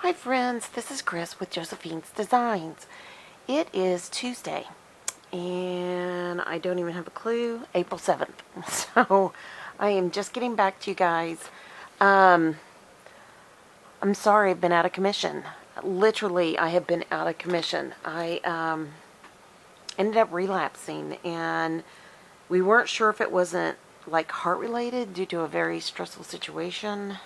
Hi friends, this is Chris with Josephine's Designs. It is Tuesday, and I don't even have a clue, April 7th. So, I am just getting back to you guys. I'm sorry I've been out of commission. Literally, I have been out of commission. I ended up relapsing, and we weren't sure if it wasn't like heart related due to a very stressful situation.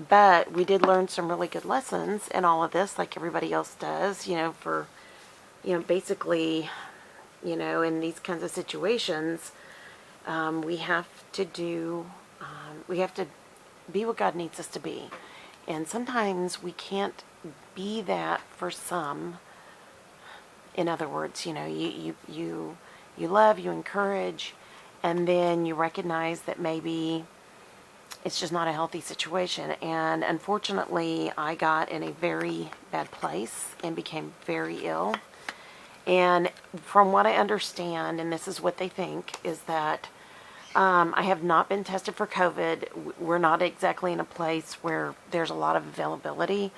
But we did learn some really good lessons in all of this, like everybody else does, basically, in these kinds of situations, we have to be what God needs us to be. And sometimes we can't be that for some. In other words, you love, you encourage, and then you recognize that maybe it's just not a healthy situation. And unfortunately, I got in a very bad place and became very ill. And from what I understand, and this is what they think, is that I have not been tested for COVID. We're not exactly in a place where there's a lot of availability.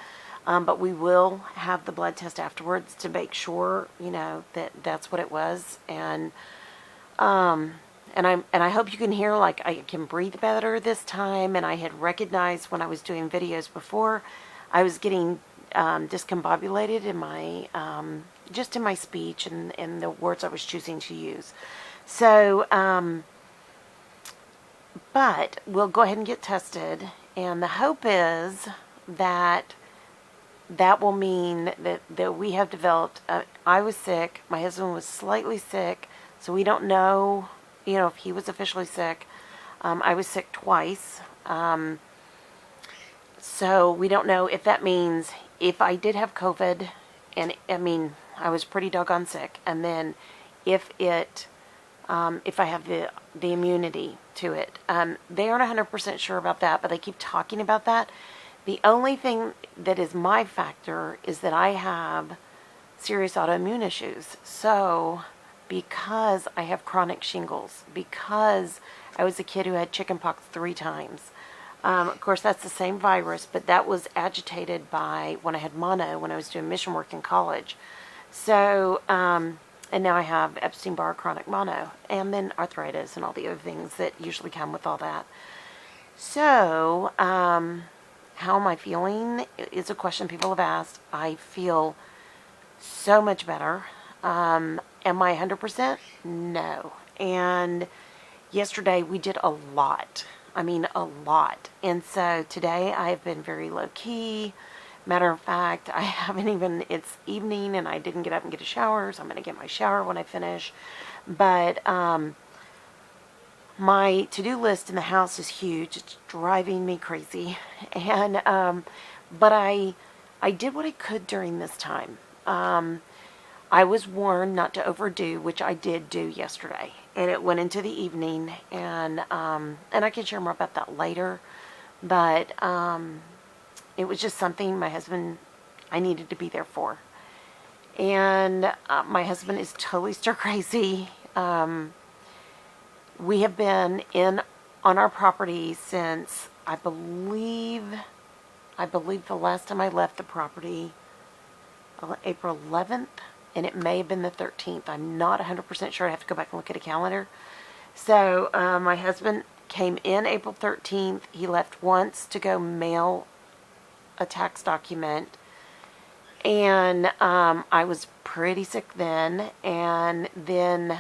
But we will have the blood test afterwards to make sure, that that's what it was. And I hope you can hear, like, I can breathe better this time. And I had recognized when I was doing videos before, I was getting discombobulated in my, just in my speech and the words I was choosing to use. So, but we'll go ahead and get tested. And the hope is that will mean that we have developed, I was sick, my husband was slightly sick, so we don't know, if he was officially sick. I was sick twice, so we don't know if that means if I did have COVID, and I was pretty doggone sick, and then if I have the immunity to it. They aren't 100% sure about that, but they keep talking about that. The only thing that is my factor is that I have serious autoimmune issues. So, because I have chronic shingles, because I was a kid who had chickenpox 3 times. Of course, that's the same virus, but that was agitated by when I had mono, when I was doing mission work in college. So, and now I have Epstein-Barr chronic mono, and then arthritis and all the other things that usually come with all that. So, how am I feeling is a question people have asked. I feel so much better. Am I 100%? No. And yesterday we did a lot. A lot. And so today I have been very low key. Matter of fact, I haven't even, it's evening and I didn't get up and get a shower, so I'm going to get my shower when I finish. But, my to-do list in the house is huge. It's driving me crazy. And, but I did what I could during this time. I was warned not to overdo, which I did do yesterday. And it went into the evening, and I can share more about that later. But, it was just something my husband, I needed to be there for. And, my husband is totally stir crazy. We have been on our property since, I believe the last time I left the property, April 11th, and it may have been the 13th. I'm not 100% sure. I have to go back and look at a calendar. So, my husband came in April 13th. He left once to go mail a tax document. And, I was pretty sick then. And then,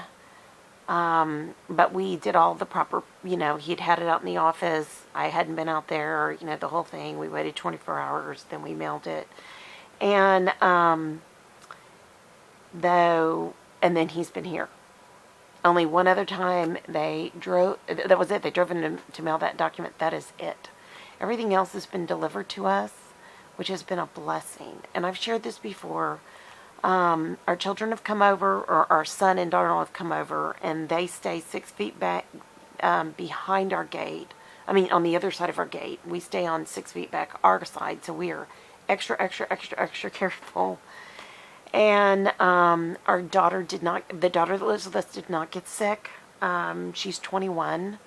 but we did all the proper, he'd had it out in the office. I hadn't been out there, the whole thing. We waited 24 hours, then we mailed it. And, and then he's been here. Only one other time that was it. They drove in to mail that document. That is it. Everything else has been delivered to us, which has been a blessing. And I've shared this before. Our children have come over, or our son and daughter-in-law have come over, and they stay 6 feet back behind our gate. On the other side of our gate. We stay on 6 feet back our side, so we are extra, extra, extra, extra careful. And the daughter that lives with us did not get sick. She's 21,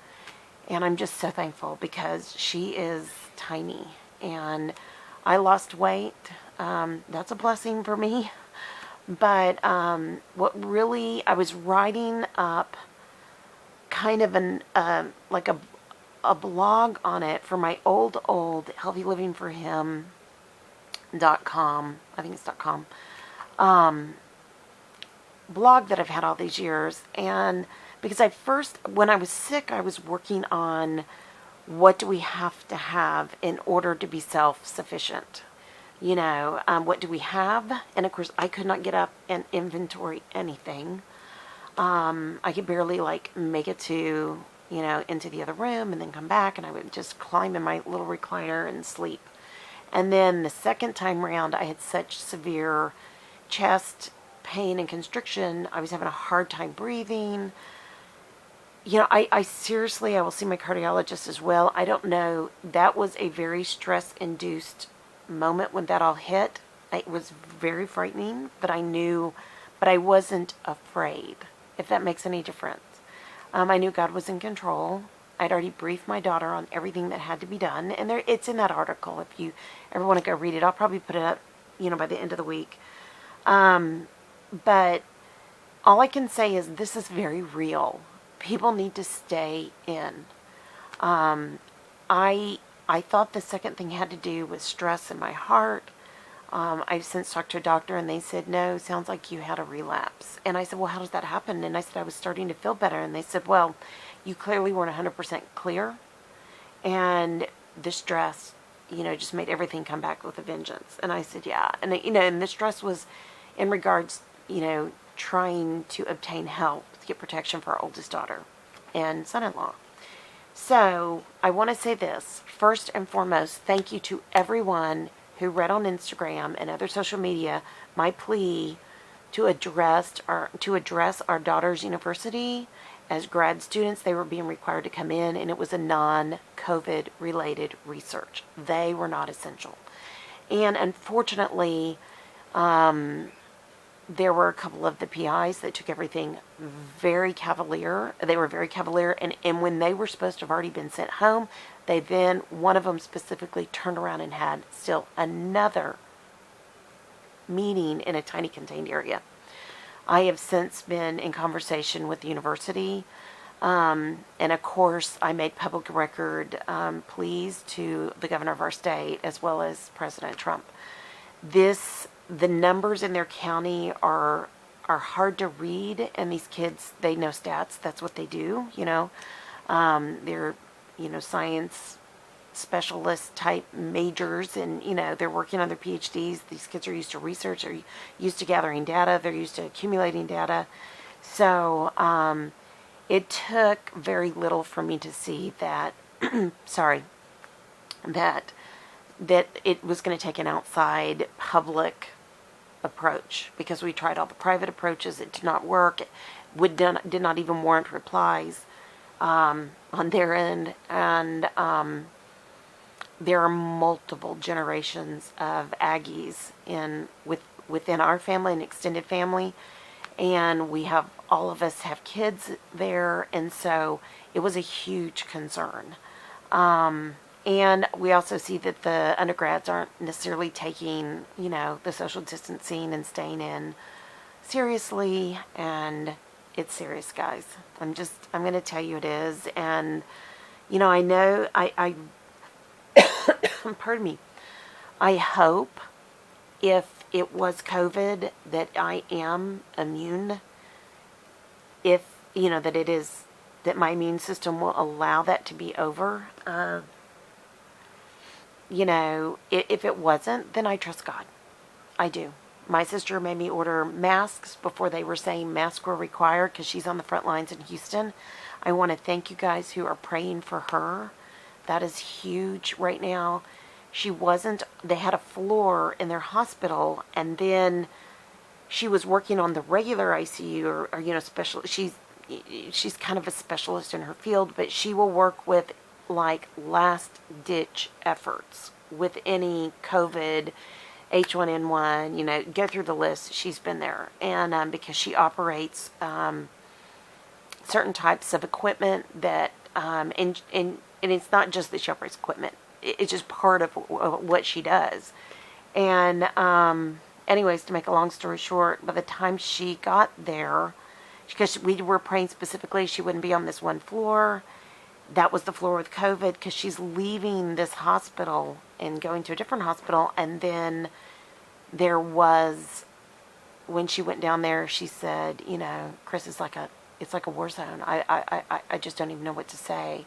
and I'm just so thankful because she is tiny. And I lost weight. That's a blessing for me. But what really, I was writing up kind of like a blog on it for my old healthylivingforhim.com, I think it's .com, blog that I've had all these years. And because when I was sick, I was working on what do we have to have in order to be self-sufficient. What do we have? And of course, I could not get up and inventory anything. I could barely make it to, into the other room and then come back, and I would just climb in my little recliner and sleep. And then the second time around, I had such severe chest pain and constriction. I was having a hard time breathing. I seriously, I will see my cardiologist as well. I don't know. That was a very stress-induced moment when that all hit. It was very frightening, but I wasn't afraid, if that makes any difference. I knew God was in control. I'd already briefed my daughter on everything that had to be done, and it's in that article. If you ever want to go read it, I'll probably put it up, by the end of the week. But all I can say is this is very real. People need to stay in. I thought the second thing had to do with stress in my heart. I've since talked to a doctor, and they said, no, sounds like you had a relapse. And I said, well, how does that happen? And I said, I was starting to feel better. And they said, well, you clearly weren't 100% clear. And the stress, just made everything come back with a vengeance. And I said, yeah. And, and the stress was in regards, trying to obtain help to get protection for our oldest daughter and son-in-law. So I want to say this. First and foremost, thank you to everyone who read on Instagram and other social media my plea to address our daughter's university. As grad students, they were being required to come in, and it was a non-COVID related research. They were not essential. And unfortunately, there were a couple of the PIs that took everything very cavalier. They were very cavalier, and when they were supposed to have already been sent home, one of them specifically turned around and had still another meeting in a tiny contained area. I have since been in conversation with the university, and of course I made public record pleas to the governor of our state as well as President Trump. The numbers in their county are hard to read, and these kids, they know stats. That's what they do, they're, science specialist type majors, and, they're working on their PhDs. These kids are used to research, they're used to gathering data, they're used to accumulating data. So, it took very little for me to see that, that it was going to take an outside public approach, because we tried all the private approaches. It did not work. It did not even warrant replies on their end. And there are multiple generations of Aggies within our family and extended family, and all of us have kids there, and so it was a huge concern. And we also see that the undergrads aren't necessarily taking, the social distancing and staying in seriously. And it's serious, guys. I'm going to tell you it is. And, I know, pardon me, I hope if it was COVID that I am immune. If, that my immune system will allow that to be over. If it wasn't, then I trust God. I do. My sister made me order masks before they were saying masks were required, because she's on the front lines in Houston. I want to thank you guys who are praying for her. That is huge right now. They had a floor in their hospital, and then she was working on the regular ICU or special. She's kind of a specialist in her field, but she will work with last ditch efforts with any COVID, H1N1, go through the list. She's been there. And because she operates certain types of equipment that, and it's not just that she operates equipment. it's just part of what she does. And anyways, to make a long story short, by the time she got there, because we were praying specifically she wouldn't be on this one floor. That was the floor with COVID, because she's leaving this hospital and going to a different hospital. And then there was, when she went down there, she said, you know, Chris, it's like a war zone. I just don't even know what to say.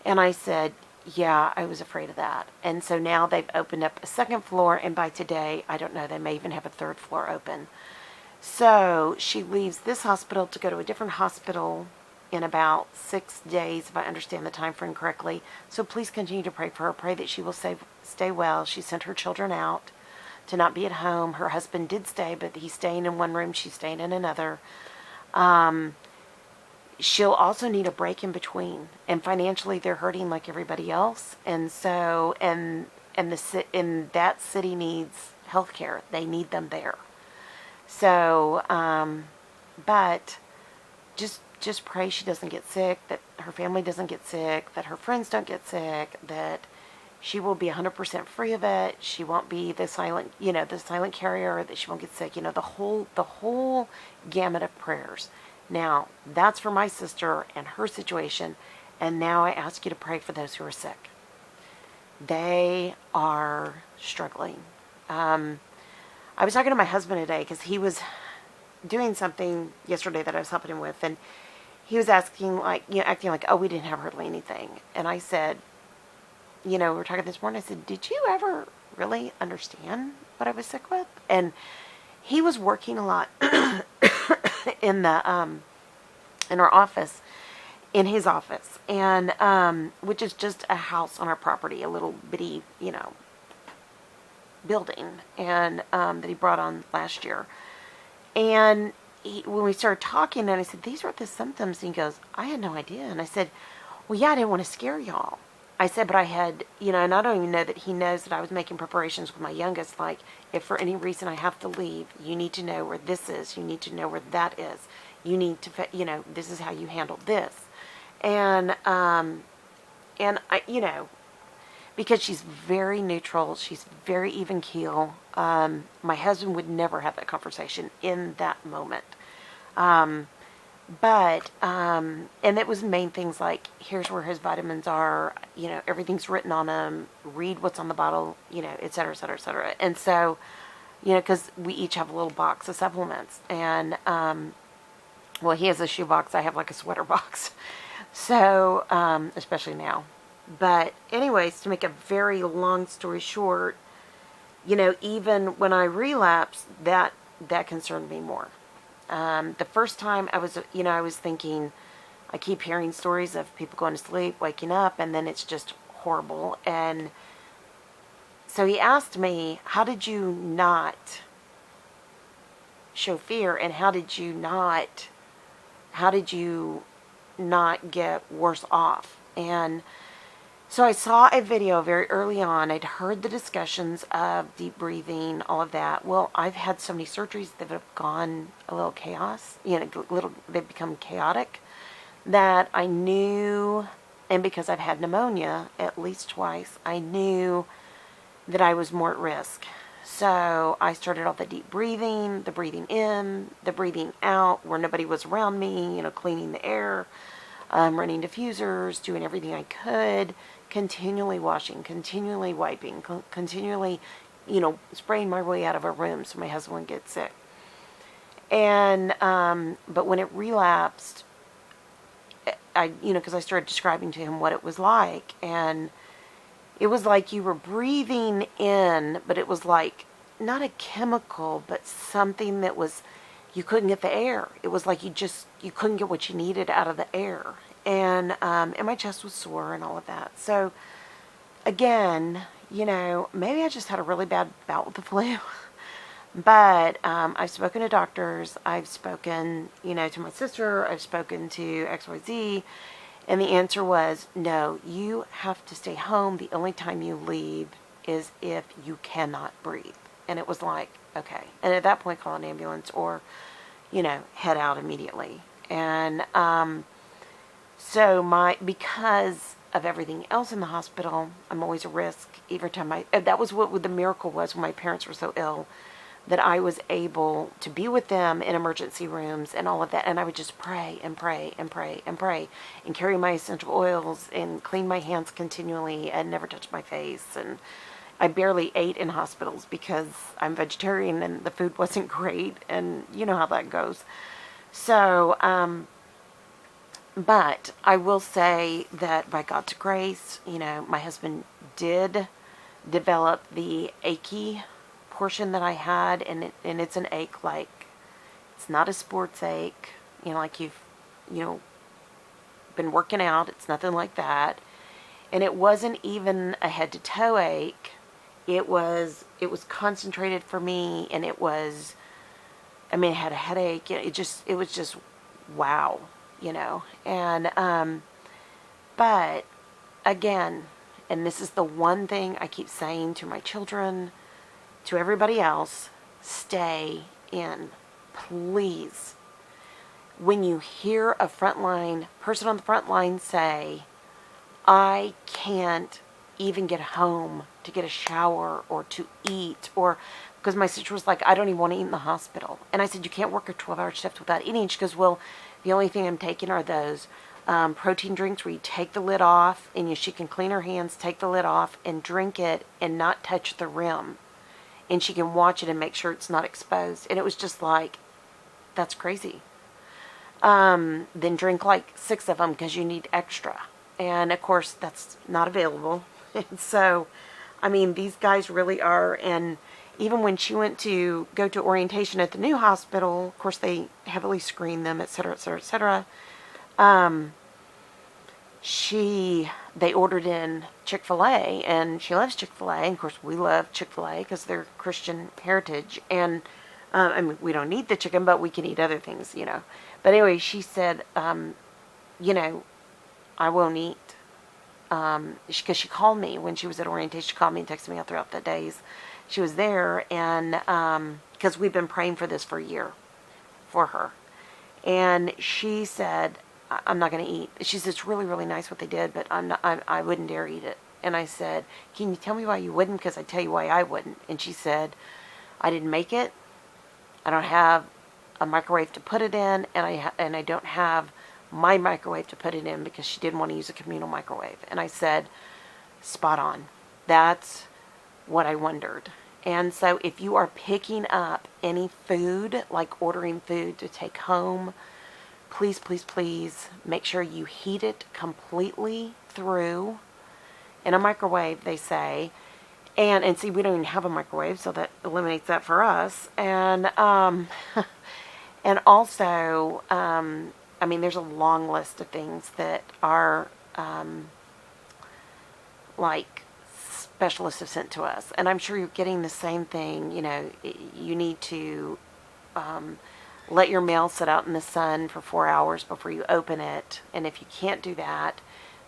And I said, yeah, I was afraid of that. And so now they've opened up a second floor, and by today, I don't know, they may even have a third floor open. So she leaves this hospital to go to a different hospital in about 6 days, if I understand the time frame correctly. So please continue to pray for her. Pray that she will stay well. She sent her children out to not be at home. Her husband did stay, but he's staying in one room. She's staying in another. She'll also need a break in between. And financially, they're hurting like everybody else. And so, and that city needs health care. They need them there. So, but just pray she doesn't get sick, that her family doesn't get sick, that her friends don't get sick, that she will be 100% free of it. She won't be the silent carrier, that she won't get sick. The whole gamut of prayers. Now, that's for my sister and her situation. And now I ask you to pray for those who are sick. They are struggling. I was talking to my husband today because he was doing something yesterday that I was helping him with, and he was acting like, oh, we didn't have hardly anything. And I said, we were talking this morning, I said, did you ever really understand what I was sick with? And he was working a lot in our office, in his office, and which is just a house on our property, a little bitty, building, and that he brought on last year. And when we started talking, and I said, these are the symptoms, and he goes, I had no idea. And I said, well, yeah, I didn't want to scare y'all. I said, but I had, and I don't even know that he knows that I was making preparations with my youngest, like, if for any reason I have to leave, you need to know where this is, you need to know where that is, you need to, this is how you handle this. And I, because she's very neutral, she's very even keel. My husband would never have that conversation in that moment. And it was main things like, here's where his vitamins are, everything's written on them, read what's on the bottle, et cetera, et cetera, et cetera. And so, because we each have a little box of supplements. And, well, he has a shoe box, I have like a sweater box. So, especially now. But anyways, to make a very long story short, even when I relapsed, that concerned me more. The first time I was thinking, I keep hearing stories of people going to sleep, waking up, and then it's just horrible. And so he asked me, how did you not show fear, and how did you not get worse off? And so I saw a video very early on. I'd heard the discussions of deep breathing, all of that. Well, I've had so many surgeries that have gone a little they've become chaotic, that I knew, and because I've had pneumonia at least twice, I knew that I was more at risk. So I started off the deep breathing, the breathing in, the breathing out, where nobody was around me, cleaning the air, running diffusers, doing everything I could, continually washing, continually wiping, continually, spraying my way out of a room so my husband wouldn't get sick. And, but when it relapsed, because I started describing to him what it was like, and it was like you were breathing in, but it was like, not a chemical, but something that was, you couldn't get the air. It was like you couldn't get what you needed out of the air. And my chest was sore and all of that. So, again, maybe I just had a really bad bout with the flu. But I've spoken to doctors. I've spoken, to my sister. I've spoken to XYZ. And the answer was, no, you have to stay home. The only time you leave is if you cannot breathe. And it was like, okay. And at that point, call an ambulance or, head out immediately. And so because of everything else in the hospital, I'm always a risk every time that was what the miracle was when my parents were so ill, that I was able to be with them in emergency rooms and all of that. And I would just pray and pray and pray and pray and carry my essential oils and clean my hands continually and never touch my face. And I barely ate in hospitals because I'm vegetarian and the food wasn't great. And you know how that goes. So, but I will say that by God's grace, my husband did develop the achy portion that I had, and it's an ache, like, it's not a sports ache, like you've, been working out. It's nothing like that. And it wasn't even a head to toe ache. It was concentrated for me, and it had a headache. It was just wow, and, but again, and this is the one thing I keep saying to my children, to everybody else, stay in, please. When you hear a person on the front line say, I can't even get home to get a shower or to eat, or because my sister was like, I don't even want to eat in the hospital. And I said, you can't work a 12-hour shift without eating. She goes, well, the only thing I'm taking are those protein drinks where you take the lid off, and she can clean her hands, take the lid off, and drink it and not touch the rim. And she can watch it and make sure it's not exposed. And it was just like, that's crazy. Then drink like 6 of them because you need extra. And of course, that's not available. And so, these guys really are. And even when she went to go to orientation at the new hospital, of course, they heavily screened them, et cetera, et cetera, et cetera. They ordered in Chick-fil-A, and she loves Chick-fil-A. And of course, we love Chick-fil-A because they're Christian heritage. And, we don't need the chicken, but we can eat other things, But anyway, she said, I won't eat. Because she called me when she was at orientation. She called me and texted me all throughout the days she was there. And, because we've been praying for this for a year for her. And she said, I'm not going to eat. She said, it's really, really nice what they did, but I wouldn't dare eat it. And I said, can you tell me why you wouldn't? Because I tell you why I wouldn't. And she said, I didn't make it. I don't have a microwave to put it in, and I don't have my microwave to put it in, because she didn't want to use a communal microwave. And I said, spot on. That's what I wondered. And so if you are picking up any food, like ordering food to take home, please, please, please make sure you heat it completely through in a microwave, they say. And see, we don't even have a microwave, so that eliminates that for us. And and also, there's a long list of things that are like specialists have sent to us. And I'm sure you're getting the same thing. You need to let your mail sit out in the sun for 4 hours before you open it. And if you can't do that,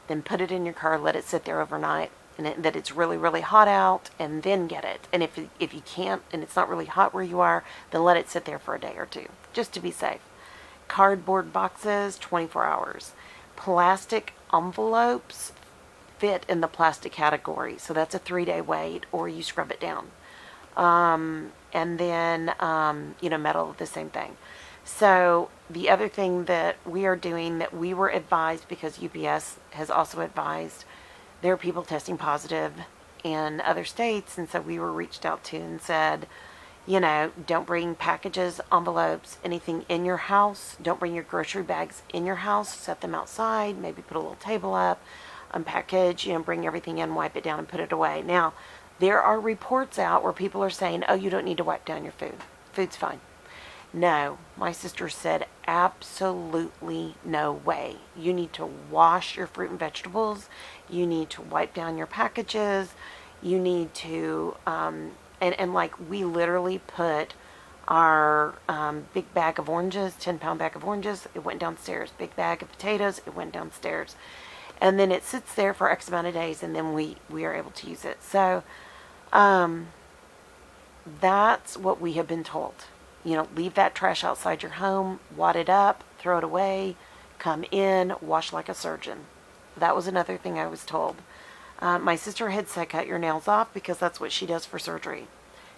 then put it in your car, let it sit there overnight, and that it's really, really hot out, and then get it. And if you can't, and it's not really hot where you are, then let it sit there for a day or two, just to be safe. Cardboard boxes, 24 hours. Plastic envelopes fit in the plastic category, so that's a 3-day wait, or you scrub it down. And then, metal, the same thing. So the other thing that we are doing, that we were advised, because UPS has also advised, there are people testing positive in other states, and so we were reached out to and said, don't bring packages, envelopes, anything in your house. Don't bring your grocery bags in your house. Set them outside, maybe put a little table up, unpackage, bring everything in, wipe it down, and put it away. Now, there are reports out where people are saying, oh, you don't need to wipe down your food. Food's fine. No, my sister said, absolutely no way. You need to wash your fruit and vegetables. You need to wipe down your packages. You need to, and like, we literally put our big bag of oranges, 10-pound bag of oranges, it went downstairs. Big bag of potatoes, it went downstairs. And then it sits there for X amount of days, and then we are able to use it. So, that's what we have been told. Leave that trash outside your home, wad it up, throw it away, come in, wash like a surgeon. That was another thing I was told. My sister had said, cut your nails off, because that's what she does for surgery.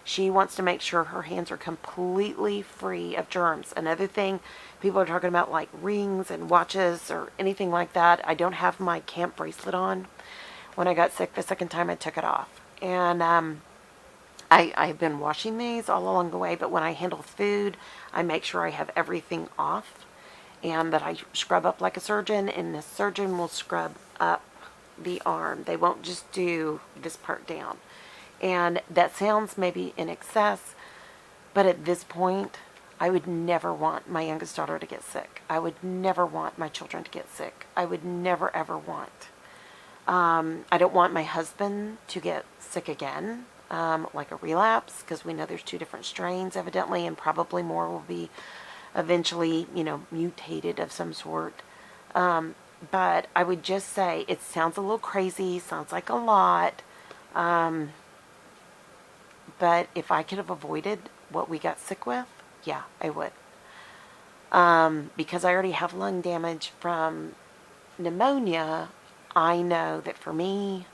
She wants to make sure her hands are completely free of germs. Another thing, people are talking about like rings and watches or anything like that. I don't have my camp bracelet on. When I got sick the second time, I took it off. And I've been washing these all along the way, but when I handle food, I make sure I have everything off and that I scrub up like a surgeon, and the surgeon will scrub up the arm. They won't just do this part down. And that sounds maybe in excess, but at this point, I would never want my youngest daughter to get sick. I would never want my children to get sick. I would never, ever want. I don't want my husband to get sick again, like a relapse, because we know there's 2 different strains, evidently, and probably more will be eventually, mutated of some sort. But I would just say it sounds a little crazy, sounds like a lot. But if I could have avoided what we got sick with, yeah, I would. Because I already have lung damage from pneumonia, I know that for me,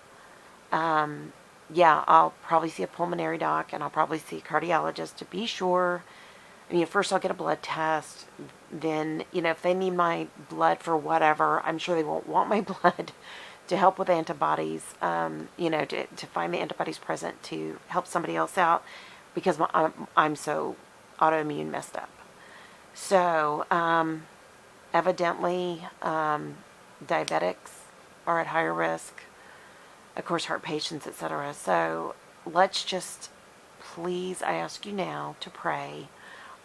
yeah, I'll probably see a pulmonary doc, and I'll probably see a cardiologist to be sure. I mean, first I'll get a blood test. Then, if they need my blood for whatever, I'm sure they won't want my blood to help with antibodies, to find the antibodies present to help somebody else out, because I'm so autoimmune messed up. So, evidently, diabetics are at higher risk, of course, heart patients, etc. So, let's just, please, I ask you now to pray.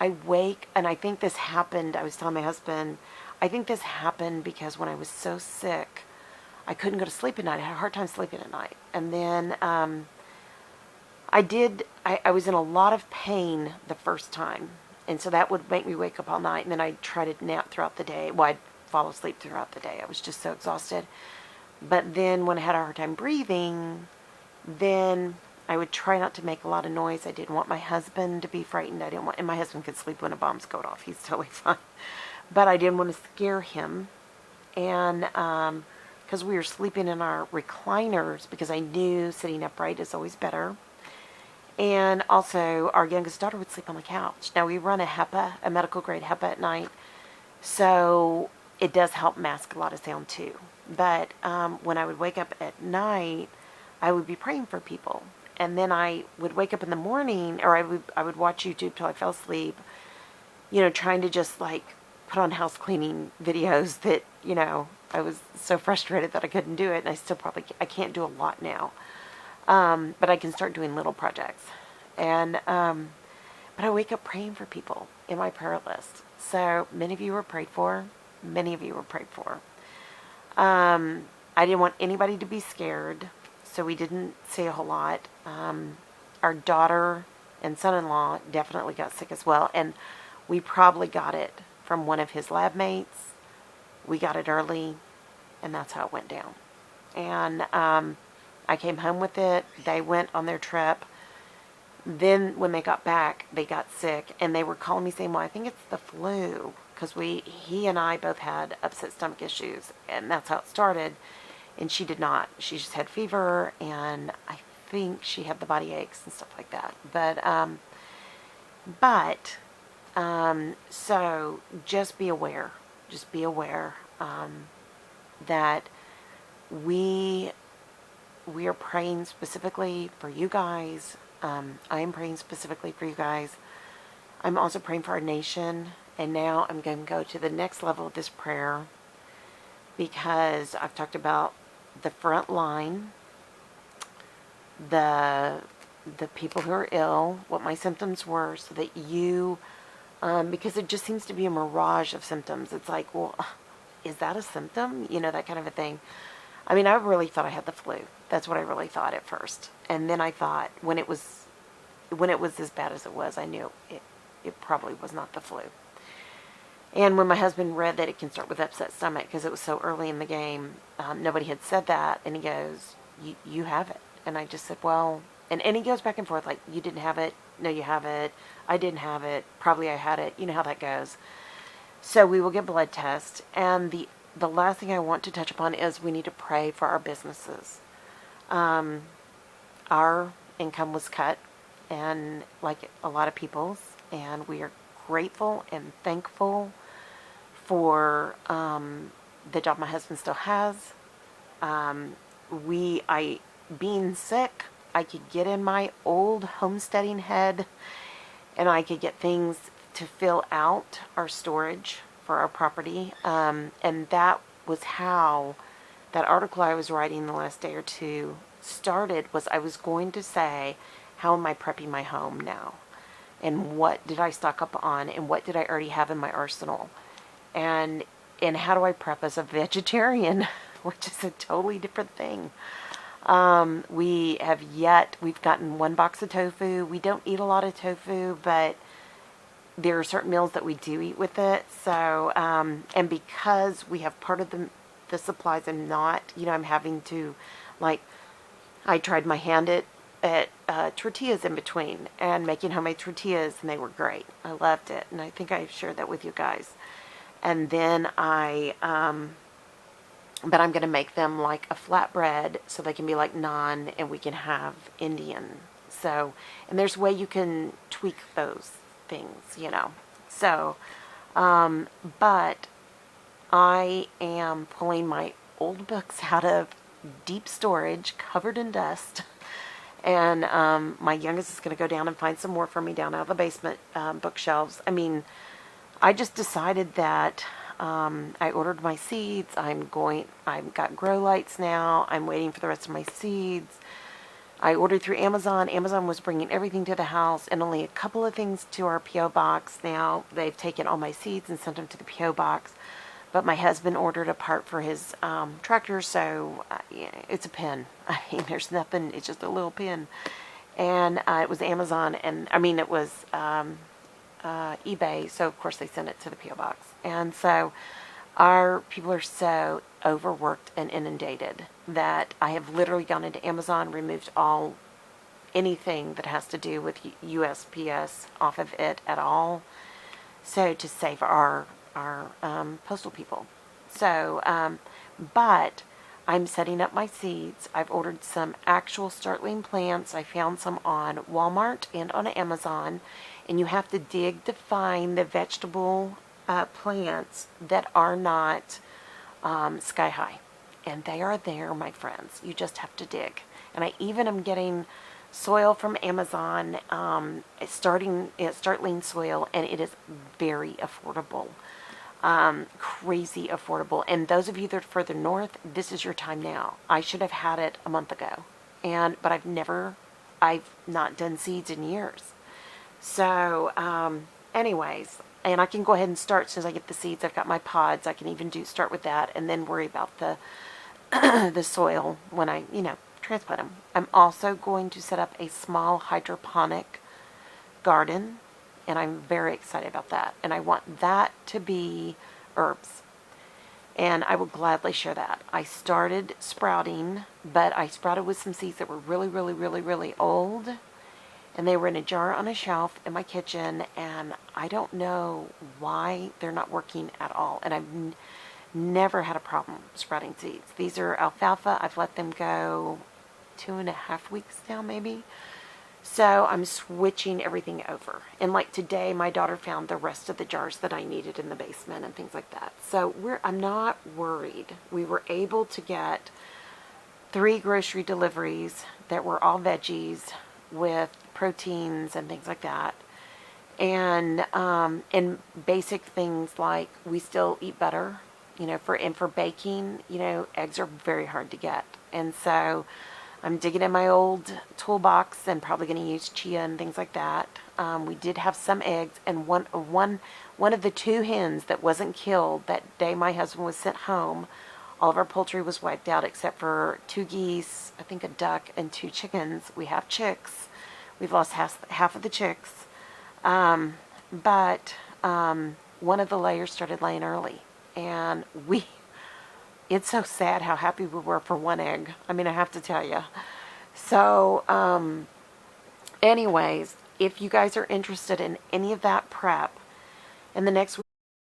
And I think this happened, I was telling my husband, I think this happened because when I was so sick, I couldn't go to sleep at night. I had a hard time sleeping at night. And then I was in a lot of pain the first time. And so that would make me wake up all night. And then I'd try to nap throughout the day. Well, I'd fall asleep throughout the day. I was just so exhausted. But then when I had a hard time breathing, then I would try not to make a lot of noise. I didn't want my husband to be frightened. And my husband could sleep when a bomb's going off. He's totally fine. But I didn't want to scare him. And, because we were sleeping in our recliners, because I knew sitting upright is always better. And also, our youngest daughter would sleep on the couch. Now, we run a HEPA, a medical grade HEPA at night, so it does help mask a lot of sound too. But when I would wake up at night, I would be praying for people. And then I would wake up in the morning, or I would watch YouTube till I fell asleep, trying to just like put on house cleaning videos that, I was so frustrated that I couldn't do it, and I can't do a lot now. But I can start doing little projects. And, but I wake up praying for people in my prayer list. So many of you were prayed for. Many of you were prayed for. I didn't want anybody to be scared, so we didn't say a whole lot. Our daughter and son-in-law definitely got sick as well, and we probably got it from one of his lab mates. We got it early, and that's how it went down. And I came home with it. They went on their trip. Then when they got back, they got sick, and they were calling me saying, well, I think it's the flu, because he and I both had upset stomach issues, and that's how it started. And she did not. She just had fever, and I think she had the body aches and stuff like that. So just be aware. Just be aware that we are praying specifically for you guys. I am praying specifically for you guys. I'm also praying for our nation. And now I'm going to go to the next level of this prayer, because I've talked about the front line, the people who are ill, what my symptoms were, so that you, because it just seems to be a mirage of symptoms. It's like, well, is that a symptom? That kind of a thing. I mean, I really thought I had the flu. That's what I really thought at first. And then I thought, when it was as bad as it was, I knew it probably was not the flu. And when my husband read that it can start with upset stomach, because it was so early in the game, nobody had said that, and he goes, you have it. And I just said, well, and he goes back and forth, like, you didn't have it, no, you have it, I didn't have it, probably I had it, you know how that goes. So we will get blood tests, and the the last thing I want to touch upon is we need to pray for our businesses. Our income was cut, and like a lot of people's, and we are grateful and thankful for the job my husband still has. Being sick, I could get in my old homesteading head, and I could get things to fill out our storage for our property. And that was how that article I was writing the last day or two started. Was I was going to say, how am I prepping my home now? And what did I stock up on? And what did I already have in my arsenal? And how do I prep as a vegetarian, which is a totally different thing. We've gotten one box of tofu. We don't eat a lot of tofu, but there are certain meals that we do eat with it. So, and because we have part of the supplies, I'm having to, like, I tried my hand at tortillas in between and making homemade tortillas, and they were great. I loved it, and I think I've shared that with you guys. And then but I'm going to make them like a flatbread so they can be like naan, and we can have Indian. So, and there's a way you can tweak those things, So, but I am pulling my old books out of deep storage, covered in dust. And my youngest is going to go down and find some more for me down out of the basement bookshelves. I mean, I just decided that I ordered my seeds. I've got grow lights now. I'm waiting for the rest of my seeds. I ordered through Amazon. Amazon was bringing everything to the house and only a couple of things to our P.O. box. Now they've taken all my seeds and sent them to the P.O. box. But my husband ordered a part for his tractor, so it's a pin. I mean, there's nothing. It's just a little pin. And it was Amazon, and I mean, it was eBay, so of course they sent it to the P.O. box. And so our people are so overworked and inundated that I have literally gone into Amazon, removed anything that has to do with USPS off of it at all, so to save our postal people. So, but I'm setting up my seeds. I've ordered some actual startling plants. I found some on Walmart and on Amazon, and you have to dig to find the vegetable plants that are not sky high. And they are there, my friends. You just have to dig. And I even am getting soil from Amazon, startling soil, and it is very affordable. Crazy affordable. And those of you that are further north, this is your time now. I should have had it a month ago. But I've not done seeds in years. So, anyways, and I can go ahead and start as soon as I get the seeds. I've got my pods. I can even start with that and then worry about the the soil when I, transplant them. I'm also going to set up a small hydroponic garden, and I'm very excited about that. And I want that to be herbs. And I will gladly share that. I started sprouting, but I sprouted with some seeds that were really, really, really, really old. And they were in a jar on a shelf in my kitchen, and I don't know why they're not working at all. And I've never had a problem sprouting seeds. These are alfalfa. I've let them go 2.5 weeks now, maybe. So I'm switching everything over. And like today, my daughter found the rest of the jars that I needed in the basement and things like that. So I'm not worried. We were able to get 3 grocery deliveries that were all veggies with proteins and things like that. And basic things like we still eat butter, for baking, eggs are very hard to get. And so I'm digging in my old toolbox and probably going to use chia and things like that. We did have some eggs, and one of the 2 hens that wasn't killed that day my husband was sent home, all of our poultry was wiped out except for 2 geese, I think a duck, and 2 chickens. We have chicks. We've lost half of the chicks. But one of the layers started laying early, and it's so sad how happy we were for 1 egg. I mean, I have to tell you. So, anyways, if you guys are interested in any of that prep, in the next week,